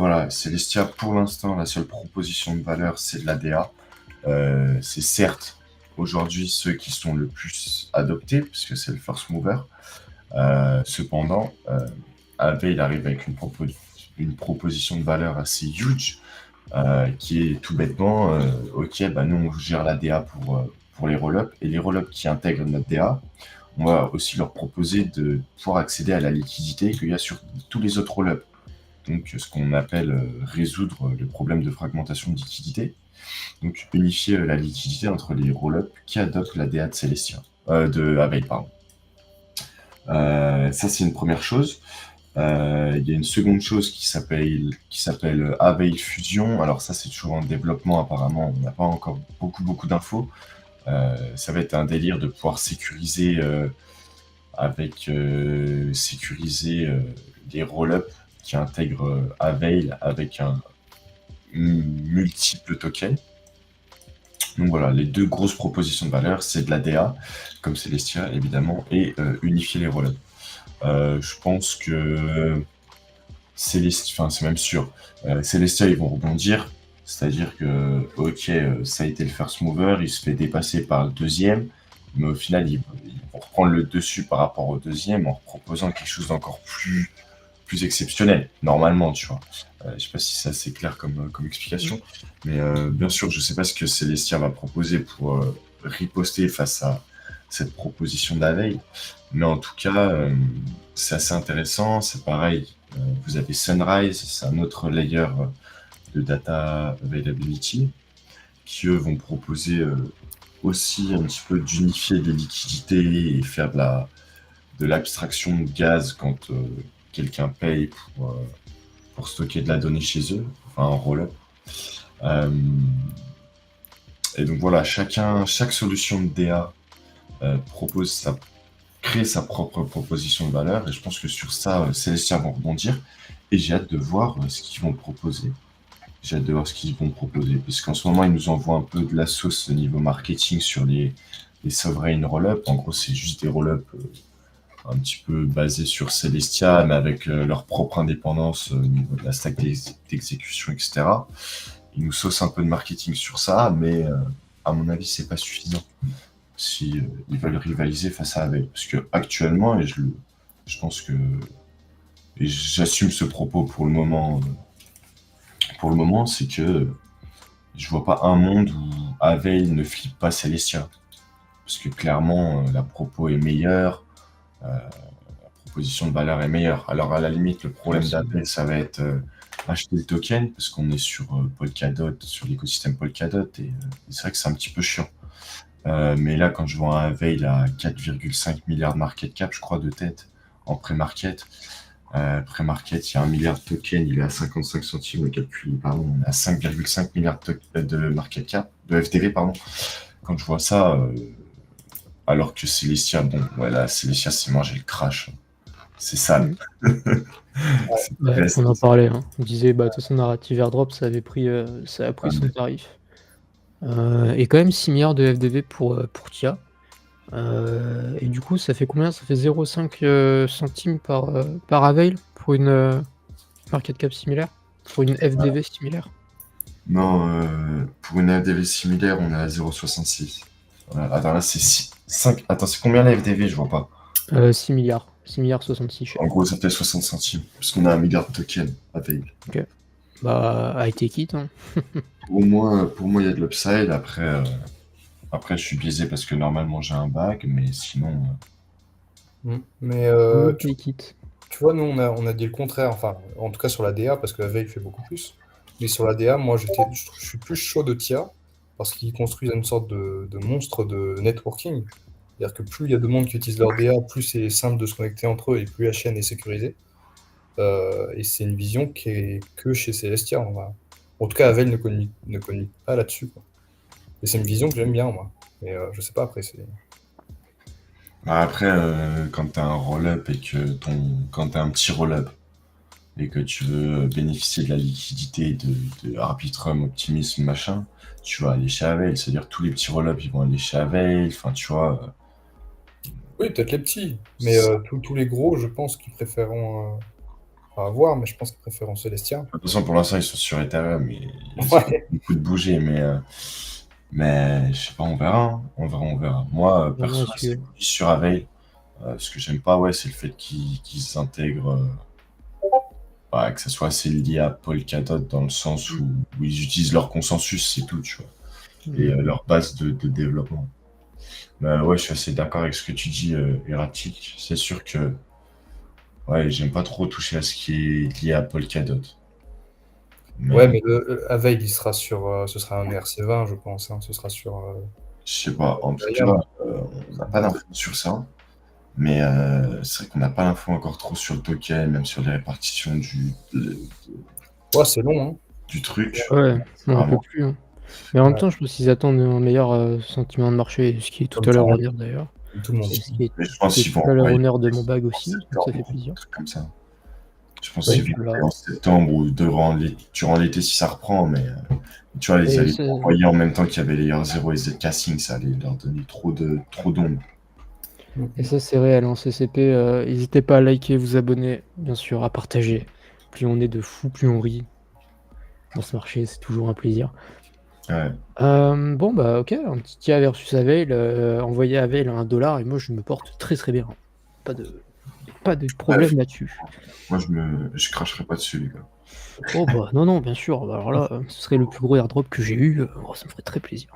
voilà, Celestia, pour l'instant, la seule proposition de valeur, c'est de la DA. C'est certes aujourd'hui ceux qui sont le plus adoptés, puisque c'est le first mover. Cependant, Aave, arrive avec une proposition de valeur assez huge, qui est tout bêtement, ok, bah nous on gère la DA pour les roll-ups, et les roll-ups qui intègrent notre DA, on va aussi leur proposer de pouvoir accéder à la liquidité qu'il y a sur tous les autres roll-ups. Donc ce qu'on appelle résoudre le problème de fragmentation de liquidité. Donc unifier la liquidité entre les roll-ups qui adoptent la DA de Celestia, de Aave, pardon. Ça c'est une première chose. Il y a une seconde chose qui s'appelle Aave Fusion. Alors ça c'est toujours en développement apparemment, on n'a pas encore beaucoup d'infos. Ça va être un délire de pouvoir sécuriser des roll-ups qui intègrent Aave avec un multiple token. Donc voilà, les deux grosses propositions de valeur, c'est de la DA, comme Celestia évidemment, et unifier les roll-ups. Je pense que Celestia, enfin c'est même sûr, Celestia ils vont rebondir, c'est-à-dire que ok, ça a été le first mover, il se fait dépasser par le deuxième, mais au final ils vont reprendre le dessus par rapport au deuxième en proposant quelque chose d'encore plus exceptionnel, normalement, tu vois. Je sais pas si c'est assez clair comme explication, mais bien sûr, je sais pas ce que Celestia va proposer pour riposter face à cette proposition d'Aave, mais en tout cas, c'est assez intéressant, c'est pareil, vous avez Sunrise, c'est un autre layer de data availability, qui eux vont proposer aussi un petit peu d'unifier les liquidités et faire de l'abstraction de gaz quand quelqu'un paye pour stocker de la donnée chez eux, enfin en roll-up. Et donc voilà, chaque solution de DA crée sa propre proposition de valeur, et je pense que sur ça, Celestia vont rebondir, et j'ai hâte de voir ce qu'ils vont proposer. J'ai hâte de voir ce qu'ils vont proposer, parce qu'en ce moment, ils nous envoient un peu de la sauce au niveau marketing sur les sovereign roll-up. En gros, c'est juste des roll-up un petit peu basés sur Celestia, mais avec leur propre indépendance au niveau de la stack d'exécution, etc. Ils nous saucent un peu de marketing sur ça, mais à mon avis, c'est pas suffisant si ils veulent rivaliser face à Aave. Parce que actuellement, je pense que et j'assume ce propos pour le moment. Pour le moment, c'est que je vois pas un monde où Aave ne flippe pas Celestia. Parce que clairement, la propos est meilleure, la proposition de valeur est meilleure. Alors à la limite, le problème d'Aave, ça va être acheter le token, parce qu'on est sur Polkadot, sur l'écosystème Polkadot, et c'est vrai que c'est un petit peu chiant. Mais là, quand je vois un Aave, il a 4,5 milliards de market cap, je crois, de tête, en pré-market. Pré-market, il y a 1 milliard de tokens, il est à 55 centimes le calcul, pardon, on est à 5,5 milliards de market cap, de FDV, pardon. Quand je vois ça, alors que Celestia, bon, voilà, Celestia s'est mangé le crash. C'est sale. Ouais, on en parlait, hein. On disait, bah, de toute façon, Narrative Airdrop, ça a pris son tarif. Et quand même 6 milliards de FDV pour TIA. Et du coup, ça fait combien? Ça fait 0,5 centimes par Avail pour une market cap similaire? Pour une FDV similaire? Non, pour une FDV similaire, on est à 0,66. Voilà. Attends, là, c'est 5. Attends, c'est combien la FDV? Je vois pas. 6 milliards. 6 milliards 66. En gros, ça fait 60 centimes, puisqu'on a 1 milliard de tokens à payer. Ok. Bah, I take it, hein. Pour moi, il y a de l'upside. Après, je suis biaisé parce que normalement, j'ai un bac, mais sinon. Mais Take it. tu vois, nous, on a dit le contraire. Enfin, en tout cas sur la DA, parce que la veille fait beaucoup plus. Mais sur la DA, moi, je suis plus chaud de TIA, parce qu'ils construisent une sorte de monstre de networking. C'est-à-dire que plus il y a de monde qui utilise leur DA, plus c'est simple de se connecter entre eux et plus la chaîne est sécurisée. Et c'est une vision qui est que chez Celestia. En tout cas, Avel ne communique pas là-dessus, quoi. Et c'est une vision que j'aime bien, moi. Mais je sais pas, après, c'est... Bah, après, quand t'as un roll-up et que quand t'as un petit roll-up et que tu veux bénéficier de la liquidité de Arbitrum, Optimism, machin, tu vas aller chez Avel. C'est-à-dire tous les petits roll-up, ils vont aller chez Avel. Enfin, tu vois. Oui, peut-être les petits. Mais tous les gros, je pense qu'ils préféreront à voir, mais je pense qu'ils préfèrent Célestia. De toute façon, pour l'instant, ils sont sur Ethereum, mais ils Ouais. beaucoup de bouger, mais je sais pas, on verra, hein. On verra. Moi, Vraiment à perso, c'est suivre. plus sur Aave. Ce que j'aime pas, ouais, c'est le fait qu'ils s'intègrent, que ça soit assez lié à Polkadot dans le sens où ils utilisent leur consensus, c'est tout, tu vois, et leur base de développement. Ouais, je suis assez d'accord avec ce que tu dis, Erratic. C'est sûr que ouais, j'aime pas trop toucher à ce qui est lié à Polkadot. Ouais, Mais mais Aveil, il sera sur, ce sera un ERC20, je pense, hein. Ce sera sur je sais pas, en tout cas, Ethereum. on n'a pas d'infos sur ça. Mais c'est vrai qu'on n'a pas l'info encore trop sur le token, même sur les répartitions Ouais, c'est long, hein. du truc. Ouais, C'est on en peut vraiment. plus, hein. Mais en même Ouais. temps, je pense qu'ils attendent un meilleur sentiment de marché, ce qui est tout Comme à tout leur le monde. honneur d'ailleurs. Comme tout le monde. Et Mais je pense ce qui qu'ils est vont tout à leur envoyer honneur de mon bag en aussi, donc ça fait septembre, plaisir. un truc comme ça. Je pense Ouais, qu'ils vont voilà. envoyer en septembre ou durant l'été si ça reprend, mais tu vois, ils Et allaient c'est- envoyer en même temps qu'il y avait les Year Zero et ZK Sync, ça allait leur donner trop d'ombre. Et ça, c'est réel, en CCP. N'hésitez pas à liker, vous abonner, bien sûr, à partager. Plus on est de fous, plus on rit. Dans ce marché, c'est toujours un plaisir. Ouais. Bon, bah, ok, un petit TIA versus Avail. Envoyer Avail à $1, et moi, je me porte très très bien. Pas de problème là-dessus. Moi, je cracherai pas dessus, les gars. Oh, bah, non, bien sûr. Bah, alors là, ce serait le plus gros airdrop que j'ai eu. Ça me ferait très plaisir.